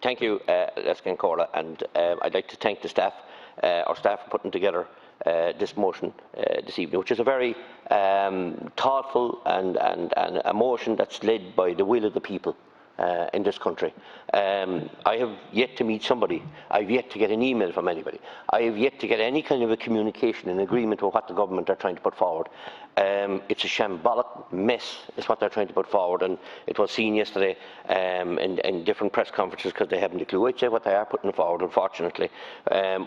Thank you, Lescan Corla, and I'd like to thank the staff, our staff, for putting together this motion this evening, which is a very thoughtful and a motion that's led by the will of the people in this country. I have yet to meet somebody. I've yet to get an email from anybody. I have yet to get any kind of a communication in agreement with what the government are trying to put forward. It's a shambolic mess is what they're trying to put forward, and it was seen yesterday in different press conferences because they haven't a clue. I'd say what they are putting forward, unfortunately,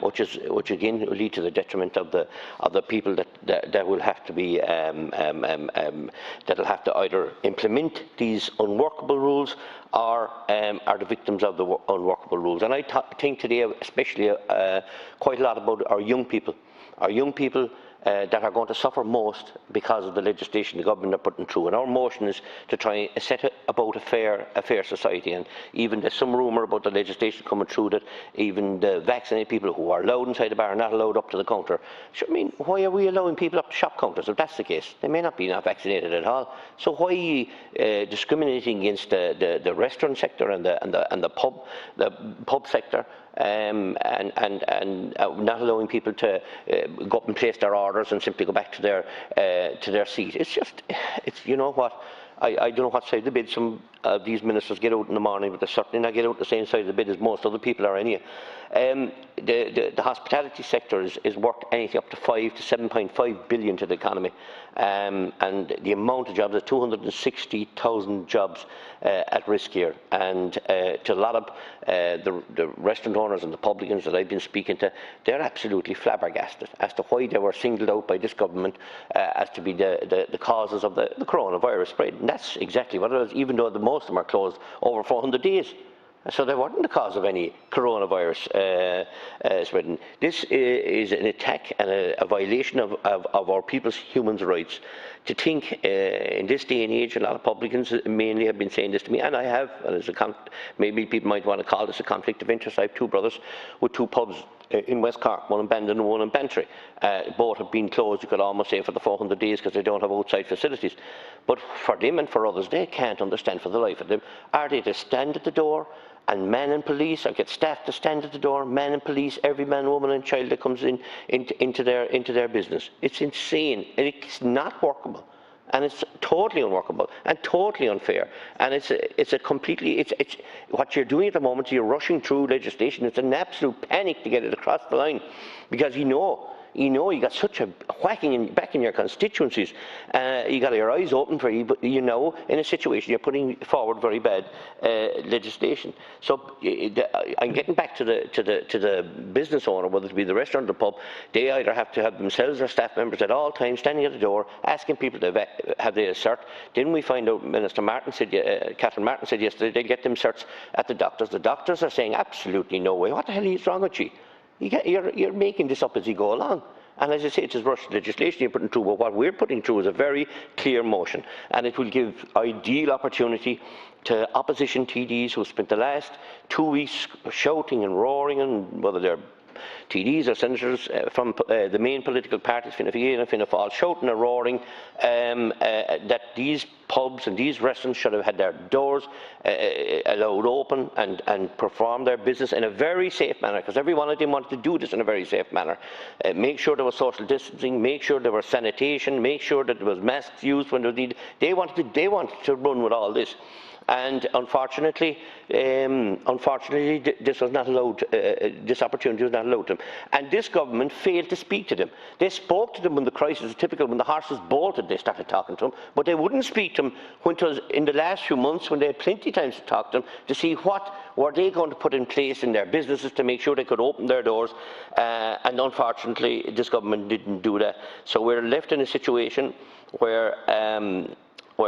which again will lead to the detriment of the people that will have to be that'll have to either implement these unworkable rules or are the victims of the unworkable rules. And I think today, especially, quite a lot about our young people. Our young people that are going to suffer most because of the legislation the government are putting through. And our motion is to try and set about a fair society. And even there's some rumour about the legislation coming through that even the vaccinated people who are allowed inside the bar are not allowed up to the counter. So, I mean, why are we allowing people up to shop counters if that's the case? They may not be not vaccinated at all. So why are you discriminating against the restaurant sector and the pub sector? And not allowing people to go up and place their orders and simply go back to their seat. It's you know what, I don't know what side of the bed some of these ministers get out in the morning, but they certainly not get out the same side of the bed as most other people are anyway. The hospitality sector is worth anything up to 5 to 7.5 billion to the economy, and the amount of jobs is 260,000 jobs at risk here. And to a lot of the restaurant owners and the publicans that I've been speaking to, they're absolutely flabbergasted as to why they were singled out by this government as to be the causes of the coronavirus spread. And that's exactly what it is, even though most of them are closed over 400 days. So they weren't the cause of any coronavirus spreading. This is an attack and a violation of our people's human rights. To think in this day and age, a lot of publicans mainly have been saying this to me, and I have, and maybe people might want to call this a conflict of interest. I have two brothers with two pubs in West Cork, one in Bandon and one in Bantry. Both have been closed, you could almost say, for the 400 days because they don't have outside facilities. But for them and for others, they can't understand for the life of them. Are they to stand at the door and men and police, or get staff to stand at the door, men and police, every man, woman and child that comes into their business? It's insane, and it's not workable. And it's totally unworkable and totally unfair. And it's what you're doing at the moment. You're rushing through legislation. It's an absolute panic to get it across the line, because you got such a whacking back in your constituencies. You got your eyes open for you, but in a situation you're putting forward very bad legislation. So I'm getting back to the business owner, whether it be the restaurant or the pub. They either have to have themselves or staff members at all times standing at the door asking people to have their cert. Didn't we find out? Catherine Martin said yesterday they'll get them certs at the doctors. The doctors are saying absolutely no way. What the hell is wrong with you? You're making this up as you go along. And as I say, it's just Russian legislation you're putting through, but what we're putting through is a very clear motion, and it will give ideal opportunity to opposition TDs who spent the last 2 weeks shouting and roaring, and whether they're TDs or senators from the main political parties, Fianna Fáil and Fianna Fáil, shouting and roaring that these pubs and these restaurants should have had their doors allowed open and perform their business in a very safe manner, because every one of them wanted to do this in a very safe manner. Make sure there was social distancing, make sure there was sanitation, make sure that there was masks used when there was needed. They wanted to run with all this. And unfortunately, this was not allowed. This opportunity was not allowed to them. And this government failed to speak to them. They spoke to them when the crisis was typical. When the horses bolted, they started talking to them. But they wouldn't speak to them when it was in the last few months, when they had plenty of time to talk to them, to see what were they going to put in place in their businesses to make sure they could open their doors. And unfortunately, this government didn't do that. So we're left in a situation where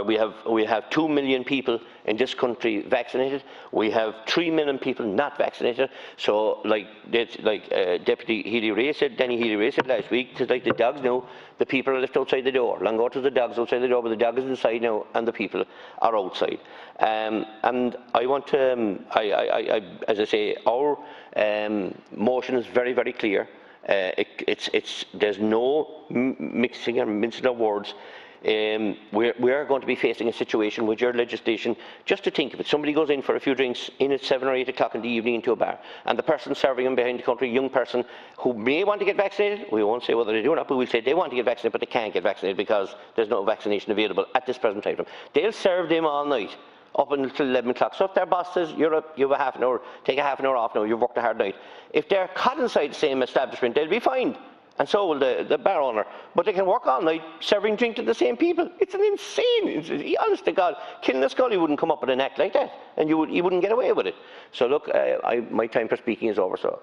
we have 2 million people in this country vaccinated. We have 3 million people not vaccinated. So, like Deputy Healy-Rae said, Danny Healy-Rae said last week, it's like the dogs now. The people are left outside the door. Long ago to the dogs outside the door, but the dog is inside now, and the people are outside. And I want to, as I say, our motion is very, very clear. There's no mixing or mincing of words. we are going to be facing a situation with your legislation. Just to think of it, somebody goes in for a few drinks in at 7 or 8 o'clock in the evening into a bar, and the person serving him behind the counter, a young person who may want to get vaccinated, we won't say whether they do or not, but we'll say they want to get vaccinated, but they can't get vaccinated because there's no vaccination available at this present time. They'll serve them all night, up until 11 o'clock. So if their boss says, you have a half an hour, take a half an hour off now, you've worked a hard night. If they're caught inside the same establishment, they'll be fined. And so will the bar owner. But they can work all night serving drink to the same people. It's an insane, honest to God, Killing a Scully wouldn't come up with an act like that. And you wouldn't get away with it. So look, my time for speaking is over. So.